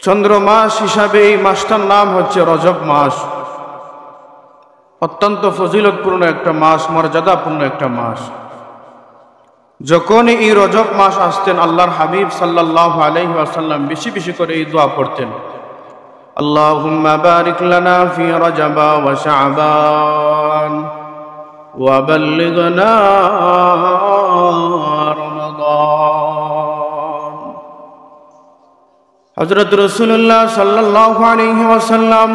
চন্দ্র মাস হিসাবে এই মাসটার নাম হচ্ছে রজব মাস। অত্যন্ত ফজিলতপূর্ণ একটা মাস, মর্যাদাপূর্ণ একটা মাস। যখন এই রজব মাস আসতেন, আল্লাহর হাবিব সাল্লাল্লাহু আলাইহি ওয়াসাল্লাম বেশি বেশি করে এই দোয়া পড়তেন, আল্লাহুম্মা বারিক লানা ফি রজব ওয়া শাবান ওয়া বাল্লিগনা রমাদান। হযরত রাসূলুল্লাহ সাল্লাল্লাহু আলাইহি ওয়াসাল্লাম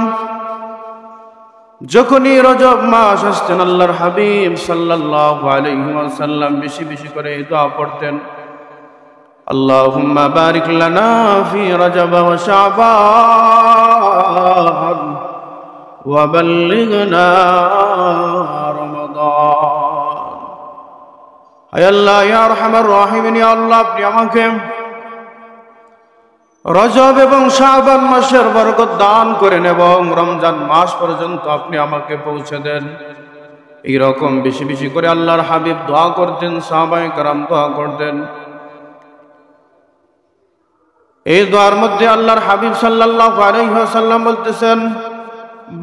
যখনই রজব মাস আসতেন, আল্লাহর হাবিব সাল্লাল্লাহু আলাইহি ওয়াসাল্লাম বেশি বেশি করে দোয়া পড়তেন, আল্লাহুম্মা বারিক লানা ফি রজব ওয়া শাবান ওয়া বাল্লিগনা রমাদান। হে আল্লাহ, ইয়া আরহামার রাহিমিন, ইয়া আল্লাহ, আপনি আমাকে রজব এবং শাবান মাসের বরকত দান করেন এবং রমজান মাস পর্যন্ত আপনি আমাকে পৌঁছে দেন। এইরকম বেশি বেশি করে আল্লাহর হাবিব দোয়া করতেন, সাহাবায়ে কেরাম দোয়া করতেন। এই দোয়ার মধ্যে আল্লাহর হাবিব সাল্লাল্লাহু আলাইহি ওয়াসাল্লাম বলতেছেন,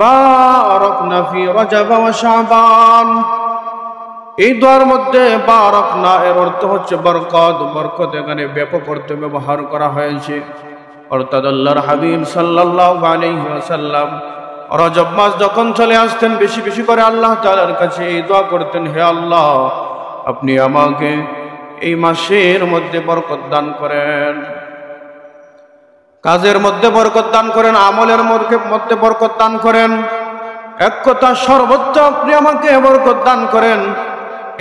বারাকনা ফি রজব ওয়া শাবান। এই দোয়ার মধ্যে বারাকনা এর অর্থ হচ্ছে বরকত। বরকত এখানে ব্যাপক অর্থে ব্যবহার করা হয়েছে, অর্থাৎ আল্লাহর হাবিব সাল্লাল্লাহু আলাইহি ওয়াসাল্লাম রজব মাস যখন চলে আসতেন, বেশি বেশি করে আল্লাহ তাআলার কাছে এই দোয়া করতেন, হে আল্লাহ, আপনি আমাকে এই মাসের মধ্যে বরকত দান করেন, কাজের মধ্যে বরকত দান করেন, আমলের মধ্যে বরকত দান করেন। এক কথা, সর্বোচ্চ আপনি আমাকে বরকত দান করেন,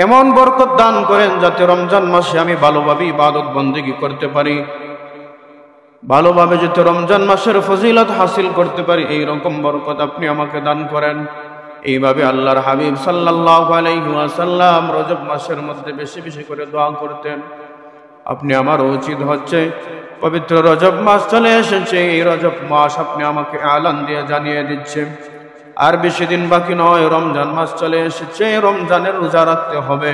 এমন বরকত দান করেন যাতে রমজান মাসে আমি ভালোভাবে ইবাদত বন্দেগী করতে পারি, ভালোভাবে যাতে রমজান মাসের ফজিলত হাসিল করতে পারি, এই রকম বরকত আপনি আমাকে দান করেন। এইভাবে আল্লাহর হাবিব সাল্লাল্লাহু আলাইহি ওয়াসাল্লাম রজব মাসের মধ্যে বেশি বেশি করে দোয়া করতেন। আপনি আমার উচিত হচ্ছে, পবিত্র রজব মাস চলে এসেছে, এই রজব মাস আপনি আমাকে এলান দিয়ে জানিয়ে দিচ্ছেন আর বেশি দিন বাকি নয়, রমজান মাস চলে এসেছে, রমজানের রোজা রাখতে হবে।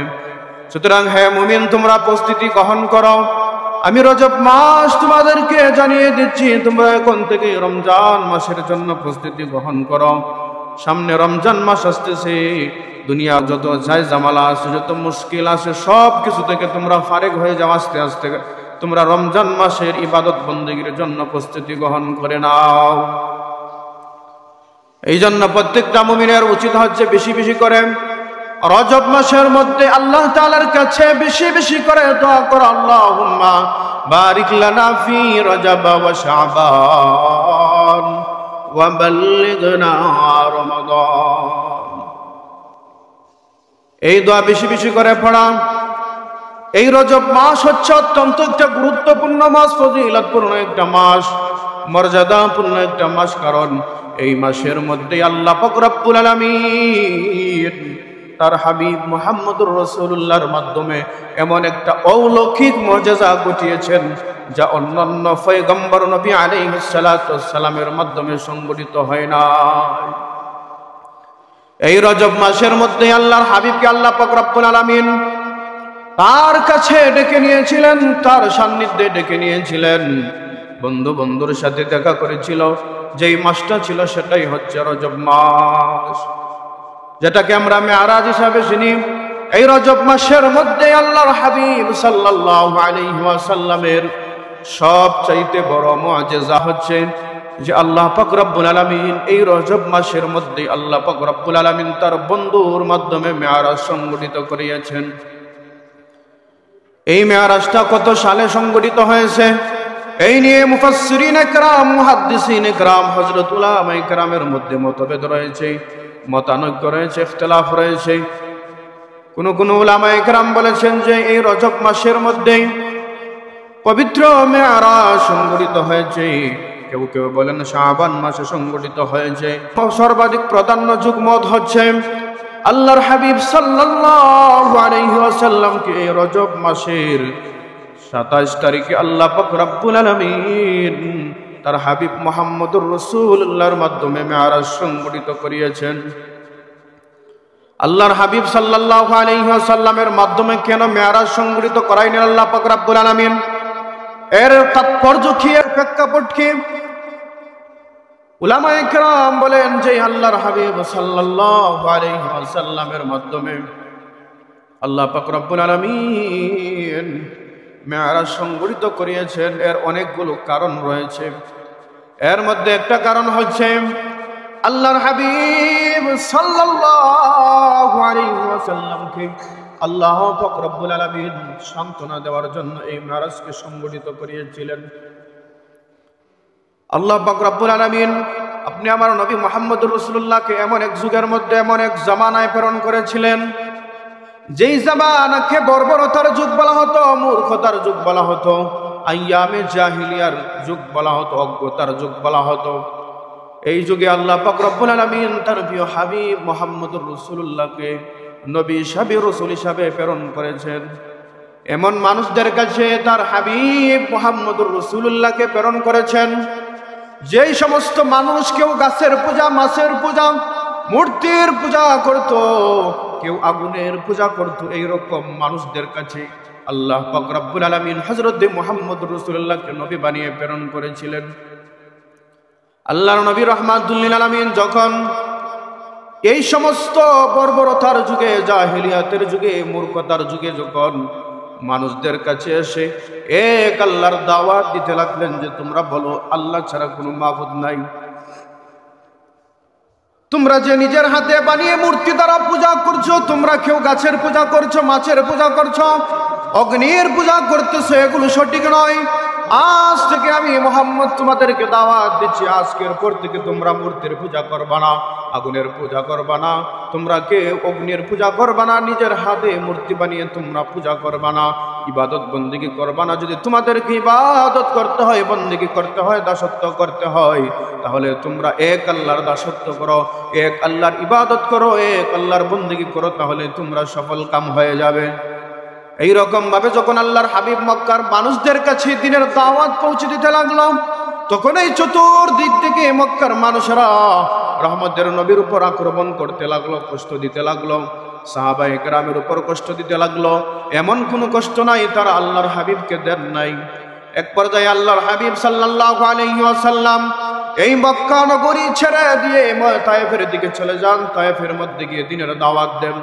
সুতরাং হে মুমিন, তোমরা প্রস্তুতি গ্রহণ করো। আমি রজব মাস তোমাদেরকে জানিয়ে দিচ্ছি, তোমরা এখন থেকে রমজান মাসের জন্য প্রস্তুতি গ্রহণ করো। সামনে রমজান মাস আসতেছে, দুনিয়া যত যাই জামালা আছে, যত মুশকিল আছে, সব কিছু থেকে তোমরা ফারেক হয়ে যাও। আস্তে আস্তে তোমরা রমজান মাসের ইবাদত বন্দেগীর জন্য প্রস্তুতি গ্রহণ করে নাও। এই জন্য প্রত্যেকটা মুমিনের উচিত হচ্ছে বেশি বেশি করে রজব মাসের মধ্যে আল্লাহ তাআলার কাছে বেশি বেশি করে দোয়া করো, আল্লাহুম্মা বারিক লানা ফি রজব ওয়া শাবান ওয়া বাল্লিগনা রমাদান। এই দোয়া বেশি বেশি করে পড়া। এই রজব মাস হচ্ছে অত্যন্ত একটা গুরুত্বপূর্ণ মাস, ফজিলতপূর্ণ একটা মাস, মর্যাদাপূর্ণ একটা মাস। কারণ এই মাসের মধ্যে আল্লাহ পাক রব্বুল আলামিন তার হাবিব মুহাম্মদুর রাসূলুল্লাহর মাধ্যমে এমন একটা অলৌকিক মুজিজা ঘটিয়েছেন, যা অন্যান্য পয়গম্বর নবী আলাইহিস সালাতু ওয়াস সালামের মাধ্যমে সংঘটিত হয় না। এই রজব মাসের মধ্যে আল্লাহর হাবিবকে আল্লাহ পাক রব্বুল আলামিন তার কাছে ডেকে নিয়েছিলেন, তার সান্নিধ্যে ডেকে নিয়েছিলেন। বন্ধুর সাথে দেখা করেছিল। যেই মাসটা ছিল সেটাই হচ্ছে রজব মাস, যেটাকে আমরা মেরাজ হিসাবে চিনি। এই রজব মাসের মধ্যে আল্লাহর হাবিব সাল্লাল্লাহু আলাইহি ওয়াসাল্লামের সবচাইতে বড় মুআজিজা হচ্ছে যে আল্লাহ পাক রব্বুল আলামিন এই রজব মাসের মধ্যে আল্লাহ পাক রব্বুল আলামিন তার বন্ধুর মাধ্যমে মেরাজ সংগঠিত করিয়েছেন। এই মেরাজটা কত সালে সংগঠিত হয়েছে, এই নিয়ে মুফাসসিরিন ইকরাম, মুহাদ্দিসিন ইকরাম, হযরত উলামায়ে ইকরামের মধ্যে মতভেদ রয়েছে, মতানৈক্য রয়েছে, ইখতিলাফ রয়েছে। কোন উলামায়ে ইকরাম বলেছেন যে এই রজব মাসের মধ্যে পবিত্র মেরাজ সংগঠিত হয়েছে, কেউ বলেন শাবান মাসে সংগঠিত হয়েছে। সর্বাধিক প্রাধান্য যুগমত হচ্ছে আল্লাহর হাবিব সাল্লাল্লাহু আলাইহি ওয়াসাল্লামকে রজব মাসের 27 তারিখে আল্লাহ পাক রব্বুল আলামিন তার হাবিব মুহাম্মদুর রাসূলুল্লাহর মাধ্যমে মেরাজ সংগঠিত করিয়েছেন। আল্লাহর হাবিব সাল্লাল্লাহু আলাইহি ওয়াসাল্লামের মাধ্যমে কেন মেরাজ সংগঠিত করাইলেন আল্লাহ পাক রব্বুল আলামিন? এর তাৎপর্য কি, এর প্রেক্ষাপট কি? উলামায়ে কেরাম বলেন যে আল্লাহর হাবিব সাল্লাল্লাহু আলাইহি ওয়াসাল্লামের মাধ্যমে আল্লাহ পাক রব্বুল আলামিন মেরাজ সংগঠিত করিয়েছেন। এর অনেকগুলো কারণ রয়েছে। এর মধ্যে একটা কারণ হচ্ছে আল্লাহর হাবিব সাল্লাল্লাহু আলাইহি ওয়াসাল্লামকে আল্লাহ পাক রব্বুল আলামিন সান্ত্বনা দেওয়ার জন্য এই মেরাজকে সংগঠিত করিয়েছিলেন। আল্লাহ পাক রব্বুল আলামিন আপনি আমার নবী মুহাম্মদুর রাসূলুল্লাহকে এমন এক যুগের মধ্যে এমন এক জামানায় প্রেরণ করেছিলেন যেই জামানাকে বর্বরতার যুগ বলা হতো, মূর্খতার যুগ বলা হতো, আইয়ামে জাহিলিয়ার যুগ বলা হতো, অজ্ঞতার যুগ বলা হতো। এই যুগে আল্লাহ পাক রব্বুল আলামিন তার প্রিয় হাবিব মুহাম্মদুর রাসূলুল্লাহকে নবী হিসাবে, রাসূল হিসাবে প্রেরণ করেছেন। এমন মানুষদের কাছে তার হাবিব মুহাম্মদুর রাসূলুল্লাহকে প্রেরণ করেছেন যেই সমস্ত মানুষ কেউ গাছের পূজা, মাছের পূজা, মূর্তির পূজা করত, কেউ আগুনের পূজা করত, এইরকম মানুষদের কাছে আল্লাহ পাক রব্বুল আলামিন হযরত মুহাম্মদুর রাসূলুল্লাহকে নবী বানিয়ে প্রেরণ করেছিলেন। আল্লাহর নবী রাহমাতুল লিল আলামিন যখন এই সমস্ত বর্বরতার যুগে, জাহেলিয়াতের যুগে, মূর্খতার যুগে যখন মানুষদের কাছে এসে এক আল্লাহর দাওয়াত দিতে লাগলেন যে তোমরা বলো আল্লাহ ছাড়া কোনো মাবুদ নাই, তোমরা যে নিজের হাতে বানিয়ে মূর্তি দ্বারা পূজা করছো, তোমরা কেউ গাছের পূজা করছো, মাছের পূজা করছো, অগ্নির পূজা করতেছো, এগুলো সঠিক নয়। আজ থেকে আমি মুহাম্মদ তোমাদেরকে দাওয়াত দিচ্ছি, আজকের পর থেকে তোমরা মূর্তির পূজা করবা না, আগুনের পূজা করবা না, তোমরা কে অগ্নির পূজা করবা না, নিজের হাতে মূর্তি বানিয়ে তোমরা পূজা করবা না, ইবাদত বন্দেগী করবা না। যদি তোমাদেরকে ইবাদত করতে হয়, বন্দেগী করতে হয়, দাসত্ব করতে হয়, তাহলে তোমরা এক আল্লাহর দাসত্ব করো, এক আল্লাহর ইবাদত করো, এক আল্লাহর বন্দেগী করো, তাহলে তোমরা সফল কাম হয়ে যাবে। এইরকম ভাবে যখন আল্লাহর হাবিব মক্কার মানুষদের কাছে দিনের দাওয়াত পৌঁছে দিতে লাগলো, তখন এই চতুর্দিক থেকে মক্কার মানুষেরা রহমতের নবীর উপর আক্রমণ করতে লাগলো, কষ্ট দিতে লাগলো, সাহাবায়ে কেরামের উপর কষ্ট দিতে লাগলো। এমন কোনো কষ্ট নাই তারা আল্লাহর হাবিবকে দেন নাই। এক পর্যায়ে আল্লাহর হাবিব সাল্লাল্লাহু আলাইহি ওয়াসাল্লাম এই মক্কা নগরী ছেড়ে দিয়ে তায়েফের দিকে চলে যান। তায়েফের মধ্যে গিয়ে দিনের দাওয়াত দেন।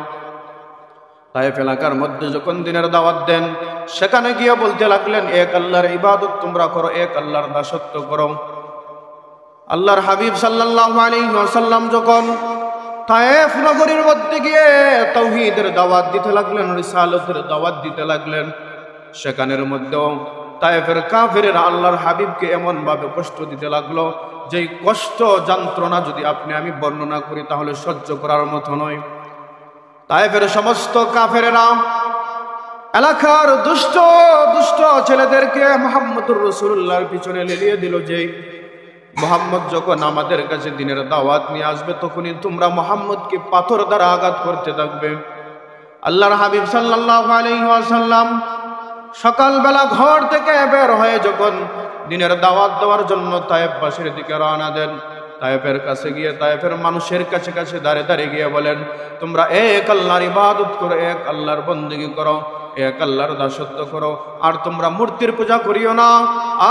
তায়েফ এলাকার মধ্যে যখন দিনের দাওয়াত দেন, সেখানে গিয়ে বলতে লাগলেন এক আল্লাহর ইবাদত তোমরা করো, এক আল্লাহর দাসত্ব করো। আল্লাহর হাবিব সাল্লাল্লাহু আলাইহি ওয়াসাল্লাম যখন তায়েফ নগরীর মধ্যে গিয়ে তাওহীদের দাওয়াত দিতে লাগলেন, রিসালাতের দাওয়াত দিতে লাগলেন, সেখানের মধ্যেও তায়েফের কাফেরেরা আল্লাহর হাবিবকে এমন ভাবে কষ্ট দিতে লাগলো যেই কষ্ট যন্ত্রণা যদি আমি বর্ণনা করি তাহলে সহ্য করার মতো নয়। তায়েফের সমস্ত কাফেরেরা এলাকার দুষ্ট দুষ্ট ছেলেদেরকে মুহাম্মদুর রাসূলুল্লাহর পিছনে লেলিয়ে দিল যে মুহাম্মদ যখন আমাদের কাছে দিনের দাওয়াত নিয়ে আসবে তখনই তোমরা মুহাম্মদকে পাথর দ্বারা আঘাত করতে থাকবে। আল্লাহর হাবিব সাল্লাল্লাহু আলাইহি ওয়াসাল্লাম সকালবেলা ঘর থেকে বের হয়ে যখন দিনের দাওয়াত দেওয়ার জন্য তায়েফবাসীর দিকে রওনা দেন, তায়েফের কাছে গিয়ে তায়েফের মানুষের কাছে কাছে দাঁড়িয়ে দাঁড়িয়ে গিয়ে বলেন তোমরা এক আল্লাহর ইবাদত করো, এক আল্লাহর বন্দেগী করো, এক আল্লাহর দাসত্ব করো, আর তোমরা মূর্তির পূজা করিও না,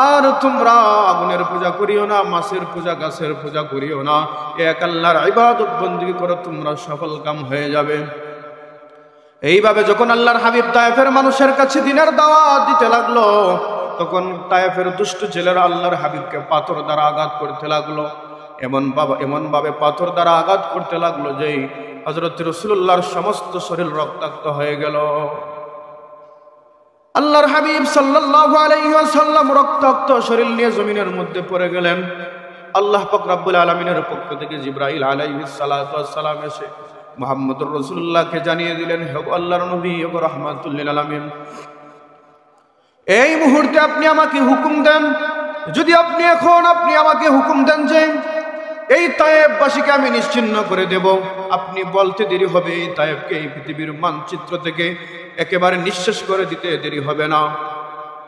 আর তোমরা আগুনের পূজা করিও না, মাছের পূজা, গাছের পূজা করিও না, এক আল্লাহর ইবাদত বন্দেগী করো, তোমরা সফল কাম হয়ে যাবে। এইভাবে যখন আল্লাহর হাবিব তায়েফের মানুষের কাছে দিনের দাওয়াত দিতে লাগলো, তখন তায়েফের দুষ্ট ছেলেরা আল্লাহর হাবিবকে পাথর দ্বারা আঘাত করতে লাগলো। এমন ভাবে পাথর দ্বারা আঘাত করতে লাগলো যে হযরত রাসূলুল্লাহর সমস্ত শরীর রক্তাক্ত হয়ে গেল। আল্লাহর হাবিব সাল্লাল্লাহু আলাইহি ওয়াসাল্লাম রক্তাক্ত শরীর নিয়ে জমিনের মধ্যে পড়ে গেলেন। আল্লাহ পাক রব্বুল আলামিনের পক্ষ থেকে জিবরাইল আলাইহিস সালাতু ওয়াস সালাম এসে মুহাম্মদুর রাসূলুল্লাহকে জানিয়ে দিলেন, হে আল্লাহর নবী, হে রাহমাতুল লিল আলামিন, এই মুহূর্তে আপনি আমাকে হুকুম দেন, যদি আপনি আমাকে হুকুম দেন যে এই তায়েফবাসীকে আমি নিশ্চিহ্ন করে দেব, আপনি বলতে দেরি হবে এই তায়েফকে এই পৃথিবীর মানচিত্র থেকে একেবারে নিঃশেষ করে দিতে দেরি হবে না।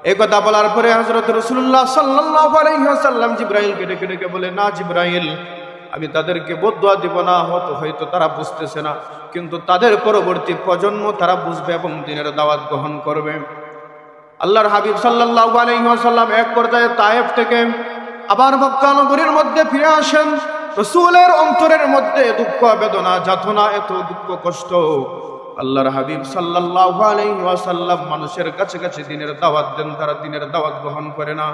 এই কথা বলার পরে হযরত রাসূলুল্লাহ সাল্লাল্লাহু আলাইহি ওয়াসাল্লাম জিবরাইলকে ডেকে ডেকে বলে, না জিবরাইল, আমি তাদেরকে বদদুয়া দিব না, হয়তো তারা বুঝতেছে না, কিন্তু তাদের পরবর্তী প্রজন্ম তারা বুঝবে এবং দ্বীনের দাওয়াত গ্রহণ করবে। আল্লাহর হাবিব সাল্লাল্লাহু আলাইহি ওয়াসাল্লাম এক পর্যায়ে তায়েফ থেকে আবার মক্কা নগরীর মধ্যে ফিরে আসেন। রাসূলের অন্তরের মধ্যে দুঃখ বেদনা যাতনা এত দুঃখ কষ্ট। আল্লাহর হাবিব সাল্লাল্লাহু আলাইহি ওয়াসাল্লাম মানুষের কাছে কাছে দ্বীনের দাওয়াত দেন, তারা দ্বীনের দাওয়াত গ্রহণ করে না,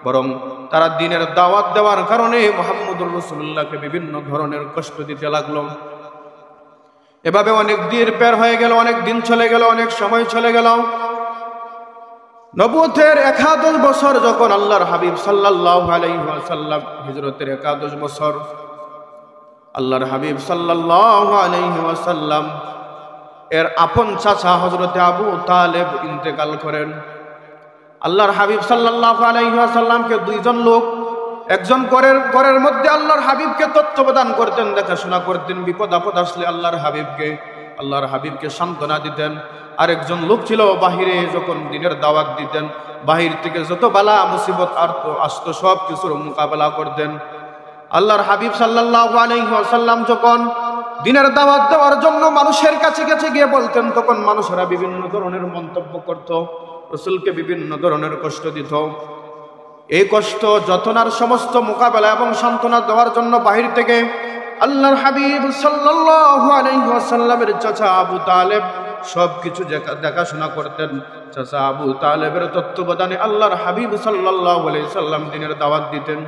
বরং তারা দ্বীনের দাওয়াত দেওয়ার কারণে মুহাম্মদুর রাসূলুল্লাহকে বিভিন্ন ধরনের কষ্ট দিতে লাগলো। এভাবে অনেক দিন পের হয়ে গেল, অনেক দিন চলে গেল, অনেক সময় চলে গেল। নবুয়তের 11 বছর যখন আল্লাহর হাবিব সাল্লাল্লাহু আলাইহি ওয়াসাল্লাম হিজরতের 11 বছর আল্লাহর হাবিব সাল্লাল্লাহু আলাইহি ওয়াসাল্লাম এর আপন চাচা হযরতে আবু তালেব ইন্তেকাল করেন। আল্লাহর হাবিব সাল্লাল্লাহু আলাইহি ওয়াসাল্লামকে দুইজন লোক, একজন ঘরের মধ্যে আল্লাহর হাবিবকে তত্ত্বাবধান করতেন, দেখাশোনা করতেন, বিপদ আপদ আসলে আল্লাহর হাবিবকে সান্ত্বনা দিতেন। আরেকজন লোক ছিল বাহিরে, যখন দ্বীনের দাওয়াত দিতেন, বাহির থেকে যত বালা মুসিবত আসতো সব কিছুর মোকাবেলা করতেন। আল্লাহর হাবিব সাল্লাল্লাহু আলাইহি ওয়াসাল্লাম যখন দ্বীনের দাওয়াত দেওয়ার জন্য মানুষের কাছে কাছে গিয়ে বলতেন, তখন মানুষেরা বিভিন্ন ধরনের মন্তব্য করত, রাসূলকে বিভিন্ন ধরনের কষ্ট দিত। এই কষ্ট যতনার সমস্ত মোকাবেলা এবং সান্ত্বনা দেওয়ার জন্য বাহির থেকে আল্লাহর হাবিব সাল্লাল্লাহু আলাইহি ওয়াসাল্লামের চাচা আবু তালেব সবকিছু দেখাশোনা করতেন। চাচা আবু তালেবের তত্ত্বাবধানে আল্লাহর হাবিব সাল্লাল্লাহু আলাইহি সাল্লাম দ্বীনের দাওয়াত দিতেন।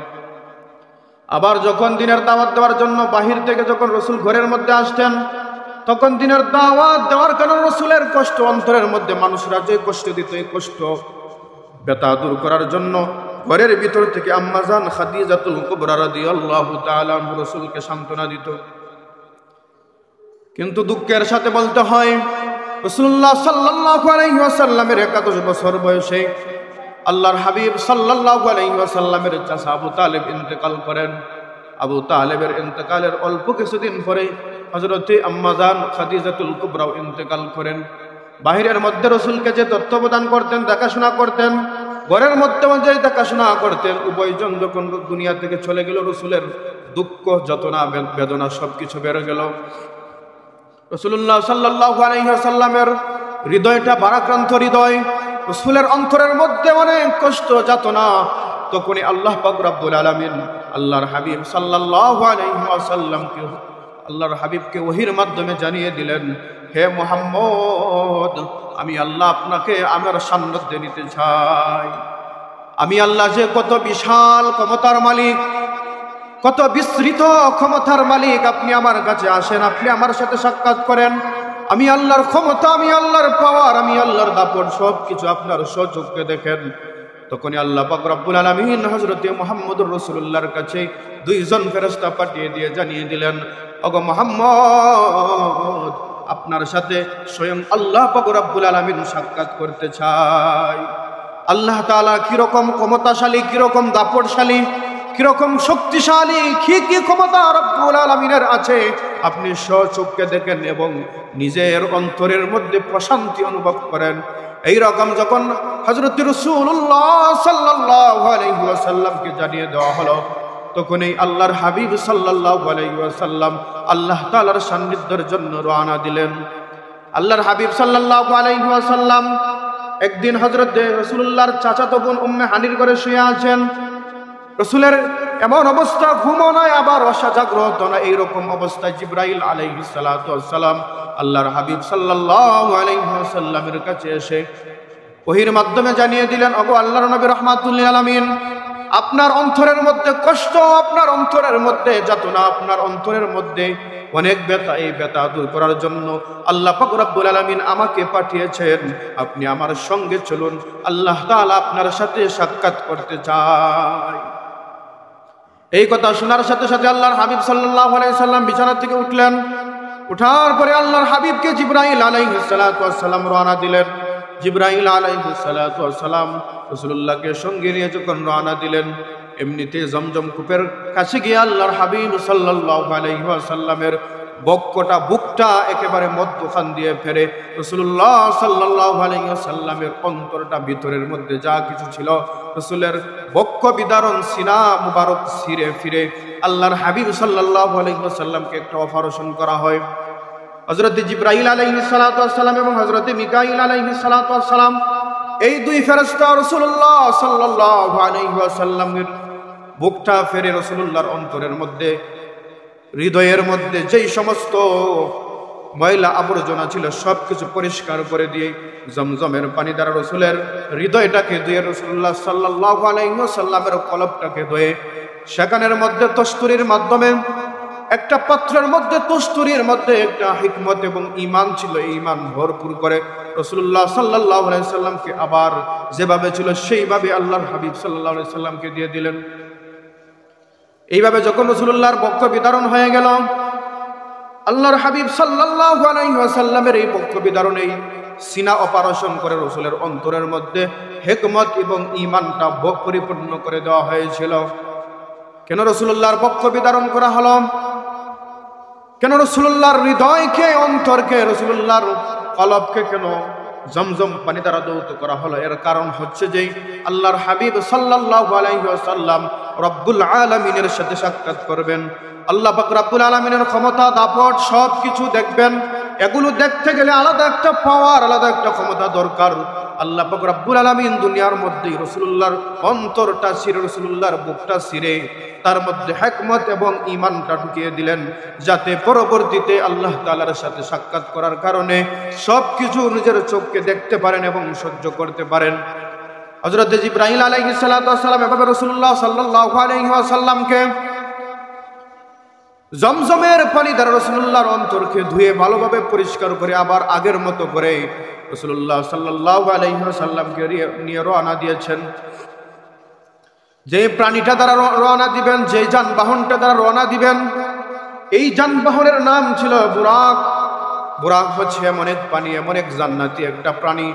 আবার যখন দ্বীনের দাওয়াত দেওয়ার জন্য বাহির থেকে যখন রাসূল ঘরের মধ্যে আসতেন, তখন দ্বীনের দাওয়াত দেওয়ার কারণে রাসূলের কষ্ট অন্তরের মধ্যে মানুষরা যে কষ্ট দিত, এই কষ্ট ব্যথা দূর করার জন্য ঘরের ভিতর থেকে আম্মা জান খাদিজাতুল কুবরা রাদিয়াল্লাহু তাআলা আনহা রাসূলকে সান্ত্বনা দিত। কিন্তু দুঃখের সাথে বলতে হয়, রাসূলুল্লাহ সাল্লাল্লাহু আলাইহি ওয়াসাল্লামের 11 বছর বয়সে আল্লাহর হাবিব সাল্লাল্লাহু আলাইহি ওয়াসাল্লামের চাচা আবু তালেব ইন্তেকাল করেন। আবু তালেবের ইন্তেকালের অল্প কিছুদিন পরে হযরতে আম্মা জান খাদিজাতুল কুবরাও ইন্তেকাল করেন। বাহিরের মধ্যে রাসূলকে যে তত্ত্বাবধান করতেন, দেখাশোনা করতেন, ঘরের মধ্যে যে দেখাশোনা করতেন, উভয়জন যখন দুনিয়া থেকে চলে গেল, রাসূলের দুঃখ যতনা বেদনা সবকিছু বেড়ে গেল। রাসূলুল্লাহ সাল্লাল্লাহু আলাইহি ওয়াসাল্লামের হৃদয়টা ভারাক্রান্ত হৃদয়, রাসূলের অন্তরের মধ্যে অনেক কষ্ট যাতনা। তখনই আল্লাহ পাক রব্বুল আলামিন আল্লাহর হাবিব সাল্লাল্লাহু আলাইহি ওয়াসাল্লামকে আল্লাহর হাবিবকে ওহীর মাধ্যমে জানিয়ে দিলেন, হে মুহাম্মদ, আমি আল্লাহ আপনাকে আমার সান্নিধ্যে নিতে চাই। আমি আল্লাহ যে কত বিশাল ক্ষমতার মালিক, কত বিস্তৃত ক্ষমতার মালিক, আপনি আমার কাছে আসেন, আপনি আমার সাথে সাক্ষাৎ করেন। আমি আল্লাহর ক্ষমতা, আমি আল্লাহর পাওয়ার, আমি আল্লাহর দাপট সব কিছু আপনার স্বচক্ষে দেখেন। তখনই আল্লাহ পাক রব্বুল আলামিন হযরতে মুহাম্মদুর রাসূলুল্লাহর কাছে দুইজন ফেরেশতা পাঠিয়ে দিয়ে জানিয়ে দিলেন, ওগো মুহাম্মদ, আপনার সাথে স্বয়ং আল্লাহ পাক রব্বুল আলামিন সাক্ষাৎ করতে চায়। আল্লাহ তাআলা কিরকম ক্ষমতাশালী, কিরকম দাপটশালী, কিরকম শক্তিশালী, কি ক্ষমতা রব্বুল আলামিনের আছে আপনি স্বচক্ষে দেখেন এবং নিজের অন্তরের মধ্যে প্রশান্তি অনুভব করেন। এই রকম যখন হযরত রাসূলুল্লাহ সাল্লাল্লাহু আলাইহি ওয়াসাল্লামকে জানিয়ে দেওয়া হলো, তখন এই আল্লাহর হাবিব সাল্লাল্লাহু আলাইহি ওয়াসাল্লাম আল্লাহ তাআলার সান্নিধ্যের জন্য রওনা দিলেন। আল্লাহর হাবিব সাল্লাল্লাহু আলাইহি ওয়াসাল্লাম একদিন হযরত রাসূলুল্লাহর চাচাতো বোন উম্মে হানির ঘরে শুয়ে আছেন। রাসূলের এমন অবস্থা, ঘুমও নয় আবার অজাগ্রত না, এইরকম অবস্থায় জিবরাইল আলাইহিস সালাতু ওয়াস সালাম আল্লাহর হাবিব সাল্লাল্লাহু আলাইহি ওয়াসাল্লামের কাছে এসে ওহীর মাধ্যমে জানিয়ে দিলেন, ওগো আল্লাহর নবী রাহমাতুল লিল আলামিন, আপনার অন্তরের মধ্যে কষ্ট, আপনার অন্তরের মধ্যে যাতনা, আপনার অন্তরের মধ্যে অনেক ব্যথা, এই ব্যথা দূর করার জন্য আল্লাহ পাক রব্বুল আলামিন আমাকে পাঠিয়েছেন। আপনি আমার সঙ্গে চলুন, আল্লাহ তাআলা আপনার সাথে সাক্ষাৎ করতে চায়। এই কথা শোনার সাথে সাথে আল্লাহর হাবিব সাল্লাল্লাহু আলাইহি সাল্লাম বিছানা থেকে উঠলেন। উঠার পরে আল্লাহর হাবিবকে জিবরাইল আলাইহিস সালাতু ওয়াস সালাম রওনা দিলেন। জিবরাইল আলাইহিস সালাতু ওয়াস সালাম রাসূলুল্লাহকে সঙ্গে নিয়ে যখন রওনা দিলেন, এমনিতে জমজম কূপের কাছে গিয়ে আল্লাহর হাবিব সাল্লাল্লাহু আলাইহি ওয়াসাল্লামের বুকটা একেবারে মধ্যখান দিয়ে ফেরে রাসূলুল্লাহ সাল্লাল্লাহু আলাইহি ওয়াসাল্লামের অন্তরটা ভিতরের মধ্যে যা কিছু ছিল, রাসূলের বক্ষ বিদারণ সিনা মুবারক ছিঁড়ে ফিরে আল্লাহর হাবিব সাল্লাল্লাহু আলাইহি ওয়াসাল্লামকে একটা অপারেশন করা হয়। হযরত জিবরাইল আলাইহিস সালাতু ওয়াস সালাম এবং হযরত মিকাইল আলাইহিস সালাতু ওয়াস সালাম, এই দুই ফেরেশতা রাসূলুল্লাহ সাল্লাল্লাহু আলাইহি ওয়াসাল্লামের বুকটা ফেরে রাসূলুল্লাহর অন্তরের মধ্যে, হৃদয়ের মধ্যে যেই সমস্ত ময়লা আবর্জনা ছিল সব কিছু পরিষ্কার করে দিয়ে জমজমের পানি দ্বারা রসুলের হৃদয়টাকে ধুয়ে, রাসূলুল্লাহ সাল্লাল্লাহু আলাইহি ওয়াসাল্লামের কলবটাকে ধুয়ে সেখানের মধ্যে তস্তুরির মাধ্যমে, একটা পাত্রের মধ্যে তস্তুরির মধ্যে একটা হিকমত এবং ঈমান ছিল, ঈমান ভরপুর করে রাসূলুল্লাহ সাল্লাল্লাহু আলাইহি ওয়াসাল্লামকে আবার যেভাবে ছিল সেইভাবে আল্লাহর হাবিব সাল্লাল্লাহু আলাইহি ওয়াসাল্লামকে দিয়ে দিলেন। এইভাবে যখন রাসূলুল্লাহর বক্ষ বিতরণ হয়ে গেল, আল্লাহর হাবিব সাল্লাল্লাহু আলাইহি ওয়াসাল্লামের এই বক্ষ বিতরণেই সিনা অপারেশন করে রসুলের অন্তরের মধ্যে হিকমত এবং ঈমানটা পরিপূর্ণ করে দেওয়া হয়েছিল। কেন রাসূলুল্লাহর বক্ষ বিতরণ করা হলো? কেন রাসূলুল্লাহর হৃদয়কে, অন্তরকে, রাসূলুল্লাহর কলবকে কেন জমজম পানি দ্বারা দৌত করা হলো? এর কারণ হচ্ছে যে আল্লাহর হাবিব সাল্লাল্লাহু আলাইহি ওয়াসাল্লাম রব্বুল আলামিনের সাথে সাক্ষাৎ করবেন। আল্লাহ পাক রব্বুল আলামিনের ক্ষমতা, দাপট সব কিছু দেখবেন। এগুলো দেখতে গেলে আলাদা একটা পাওয়ার, আলাদা একটা ক্ষমতা দরকার। আল্লাহ পাক রব্বুল আলামিন দুনিয়ার মধ্যে রাসূলুল্লাহর অন্তরটা ছিঁড়ে, রাসূলুল্লাহর বুকটা ছিঁড়ে তার মধ্যে হিকমত এবং ঈমানটা ঢুকিয়ে দিলেন, যাতে পরবর্তীতে আল্লাহ তাআলার সাথে সাক্ষাৎ করার কারণে সব কিছু নিজের চোখকে দেখতে পারেন এবং সহ্য করতে পারেন। হযরত জিবরাইল আলাইহিস সালাতু ওয়াস সালাম এভাবে রাসূলুল্লাহ সাল্লাল্লাহু আলাইহি ওয়াসাল্লামকে জমজমের পানি দ্বারা রাসূলুল্লাহর অন্তরকে ধুয়ে ভালোভাবে পরিষ্কার করে আবার আগের মতো করে রাসূলুল্লাহ সাল্লাল্লাহু আলাইহি ওয়াসাল্লামকে নিয়ে রওনা দিয়েছেন। যে প্রাণীটা দ্বারা রওনা দিবেন, যে যানবাহনটা দ্বারা রওনা দিবেন, এই যানবাহনের নাম ছিল বুরাক। বুরাক হচ্ছে এমন এক প্রাণী, এমন এক জান্নাতি একটা প্রাণী,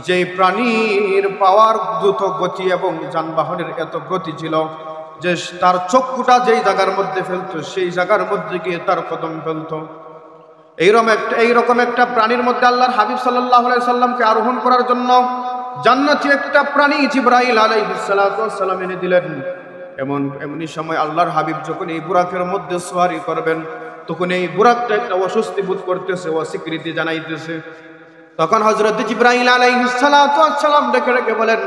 যেই প্রাণীর পাওয়ার দ্রুত গতি এবং যানবাহনের এত গতি ছিল যে তার চক্ষুটা যেই জায়গার মধ্যে ফেলতো সেই জায়গার মধ্যে গিয়ে তার কদম ফেলতো। এইরকম একটা প্রাণীর মধ্যে আল্লাহর হাবিব সাল্লাল্লাহু আলাইহি সাল্লামকে আরোহণ করার জন্য জান্নাতি একটা প্রাণী জিবরাইল আলাইহিস সালাতু ওয়াস সালাম এনে দিলেন। এমনই সময় আল্লাহর হাবিব যখন এই বুরাকের মধ্যে সওয়ারি করবেন, তখন এই বুরাকটা একটা অস্বস্তি বোধ করতেছে, অস্বীকৃতি জানাইতেছে। তখন হযরত জিবরাইল আলাইহিস সালাতু ওয়াস সালাম ডেকে ডেকে বলেন,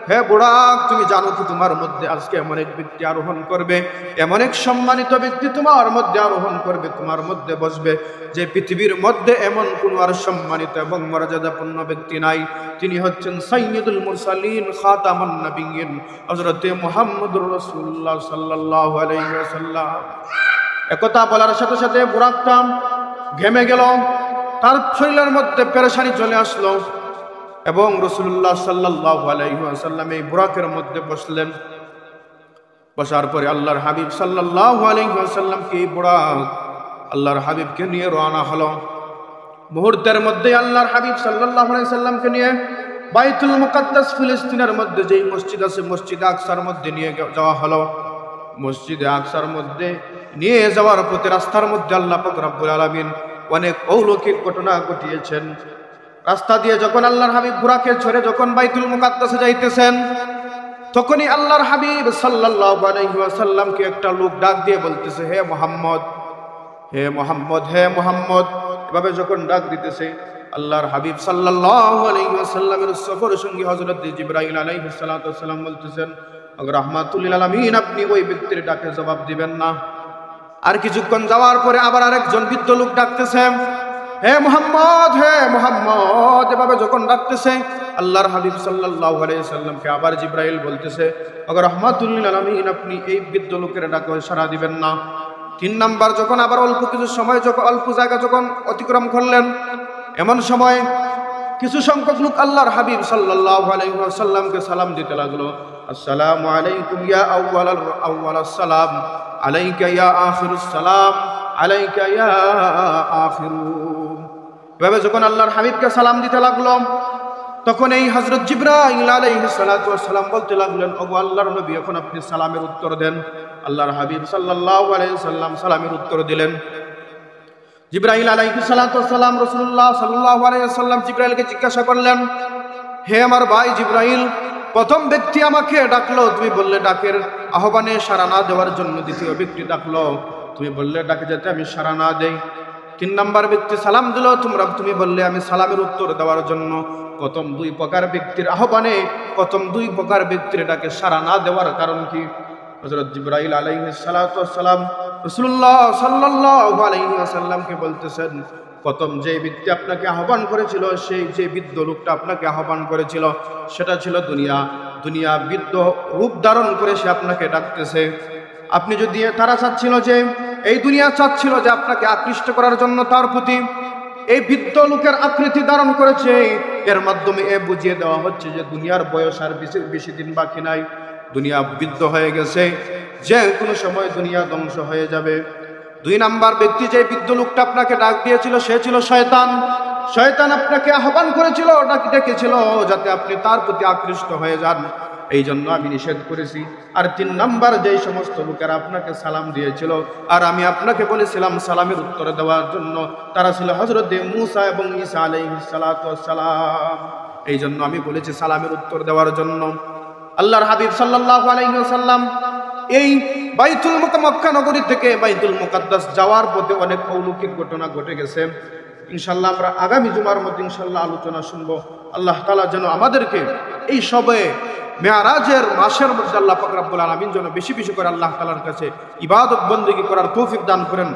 হে বুরাক, তুমি জানো কি তোমার মধ্যে আজকে এমন এক ব্যক্তি আরোহণ করবে, এমন এক সম্মানিত ব্যক্তি তোমার মধ্যে আরোহণ করবে, তোমার মধ্যে বসবে, যে পৃথিবীর মধ্যে এমন কোন আর সম্মানিত এবং মর্যাদাপূর্ণ ব্যক্তি নাই। তিনি হচ্ছেন সাইয়্যিদুল মুরসালিন, খাতামুন নবিয়্যিন, হযরতে মুহাম্মদুর রাসূলুল্লাহ সাল্লাল্লাহু আলাইহি ওয়াসাল্লাম। একথা বলার সাথে সাথে বুরাকটা ঘেমে গেল, তার শরীরের মধ্যে পেরেশানি চলে আসলো এবং রাসূলুল্লাহ সাল্লাল্লাহু আলাইহি ওয়াসাল্লাম এই বুরাকের মধ্যে বসলেন। বসার পরে আল্লাহর হাবিব সাল্লাল্লাহু আলাইহি ওয়াসাল্লামকে এই বুরাক আল্লাহর হাবিবকে নিয়ে রওনা হলো। মুহূর্তের মধ্যে আল্লাহর হাবিব সাল্লাল্লাহু আলাইহি ওয়াসাল্লামকে নিয়ে বাইতুল মুকাদ্দাস ফিলিস্তিনের মধ্যে যেই মসজিদ আছে, মসজিদে আকসার মধ্যে নিয়ে যাওয়া হলো। মসজিদে আকসার মধ্যে নিয়ে যাওয়ার পথে রাস্তার মধ্যে আল্লাহ পাক রব্বুল আলামিন অনেক অলৌকিক ঘটনা ঘটিয়েছেন। রাস্তা দিয়ে যখন আল্লাহর হাবিব বুরাকে ছেড়ে যখন বাইতুল মুকাদ্দাসে যাইতেছেন, তখনই আল্লাহর হাবিব সাল্লাল্লাহু আলাইহি ওয়াসাল্লামকে একটা লোক ডাক দিয়ে বলতেছে, হে মুহাম্মদ, হে মুহাম্মদ, হে মুহাম্মদ। এভাবে যখন ডাক দিতেছে, আল্লাহর হাবিব সাল্লাল্লাহু আলাইহি ওয়াসাল্লামের সফর সঙ্গী হযরত জিবরাইল আলাইহিস সালাতু ওয়াস সালাম বলতেছেন, রাহমাতুল লিল আলামিন, আপনি ওই ব্যক্তির ডাকে জবাব দিবেন না। আর কিছুক্ষণ যাওয়ার পরে আবার আরেকজন বৃদ্ধ লোক ডাকতেছে, হে মুহাম্মদ, হে মুহাম্মদ। এভাবে যখন ডাকতেছে, আল্লাহর হাবিব সাল্লাল্লাহু আলাইহি সাল্লামকে আবার জিবরাইল বলতেছে, রাহমাতুল লিল আলামিন, আপনি এই বৃদ্ধ লোকের ডাকে সাড়া দিবেন না। 3 নাম্বার যখন আবার অল্প কিছু সময়, যখন অল্প জায়গা যখন অতিক্রম করলেন, এমন সময় কিছু সংখ্যক লোক আল্লাহর হাবিব সাল্লাল্লাহু আলাইহি ওয়াসাল্লামকে সালাম দিতে লাগলো, আসসালামু আলাইকুম ইয়া আউয়ালাস সালাম, আলাইকা ইয়া আখিরুস সালাম, আলাইকা ইয়া আখিরু। এভাবে যখন আল্লাহর হাবিবকে সালাম দিতে লাগলো, তখন এই হযরত জিবরাইল আলাইহিস সালাতু ওয়াস সালাম বলতে লাগলেন, ওগো আল্লাহর নবী, এখন আপনি সালামের উত্তর দেন। আল্লাহর হাবিব সাল্লাল্লাহু আলাইহি সাল্লাম সালামের উত্তর দিলেন। জিবরাইল আলাইহিস সালাতু ওয়াস সালাম রাসূলুল্লাহ সাল্লাল্লাহু আলাইহি ওয়াসাল্লাম জিবরাইলকে জিজ্ঞাসা করলেন, হে আমার ভাই জিবরাইল, প্রথম ব্যক্তি আমাকে ডাকলো, তুমি বললে ডাকের আহ্বানে সাড়া না দেওয়ার জন্য। দ্বিতীয় ব্যক্তি ডাকলো, তুমি বললে ডাকে যাতে আমি সাড়া না দেই। 3 নাম্বার ব্যক্তি সালাম দিল, তুমি বললে আমি সালামের উত্তর দেওয়ার জন্য। প্রথম 2 প্রকার ব্যক্তির আহ্বানে, প্রথম 2 প্রকার ব্যক্তির ডাকে সাড়া না দেওয়ার কারণ কি? হযরত জিবরাইল আলাইহিস সালাতু ওয়াস সালাম রাসূলুল্লাহ সাল্লাল্লাহু আলাইহি ওয়াসাল্লামকে বলতেছেন, প্রথম যে ব্যক্তি আপনাকে আহ্বান করেছিল, সেই যে বৃদ্ধ লোকটা আপনাকে আহ্বান করেছিল, সেটা ছিল দুনিয়া। দুনিয়া বৃদ্ধ রূপ ধারণ করে সে আপনাকে ডাকতেছে। আপনি যদি তারা চাচ্ছিল যে এই দুনিয়া চাচ্ছিল যে আপনাকে আকৃষ্ট করার জন্য তার প্রতি, এই বৃদ্ধ লোকের আকৃতি ধারণ করেছে। এর মাধ্যমে এ বুঝিয়ে দেওয়া হচ্ছে যে দুনিয়ার বয়স আর বেশি দিন বাকি নাই। দুনিয়া বৃদ্ধ হয়ে গেছে, যে কোনো সময় দুনিয়া ধ্বংস হয়ে যাবে। দুই নাম্বার ব্যক্তি, যে বৃদ্ধ লোকটা আপনাকে ডাক দিয়েছিল, সে ছিল শয়তান। শয়তান আপনাকে আহ্বান করেছিল, ডেকেছিল যাতে আপনি তার প্রতি আকৃষ্ট হয়ে যান, এই জন্য আমি নিষেধ করেছি। আর তিন নাম্বার, যেই সমস্ত লোকেরা আপনাকে সালাম দিয়েছিল আর আমি আপনাকে বলেছিলাম সালামের উত্তর দেওয়ার জন্য, তারা ছিল হযরত মূসা এবং ঈসা আলাইহিস সালাতু ওয়াস সালাম। এই জন্য আমি বলেছি সালামের উত্তর দেওয়ার জন্য। আল্লাহর হাবিব সাল্লাল্লাহু আলাইহি ওয়াসাল্লাম এই বাইতুল মক্কা নগরী থেকে বাইতুল মুকাদ্দাস যাওয়ার পথে অনেক অলৌকিক ঘটনা ঘটে গেছে। ইনশাআল্লাহ আমরা আগামী জুমার মধ্যে ইনশাআল্লাহ আলোচনা শুনবো। আল্লাহ তাআলা যেন আমাদেরকে এই সবে মেয়ারাজের মাসের মধ্যে আল্লাহ পাক রব্বুল আলামিন যেন বেশি বেশি করে আল্লাহ তাআলার কাছে ইবাদত বন্দেগী করার তৌফিক দান করেন।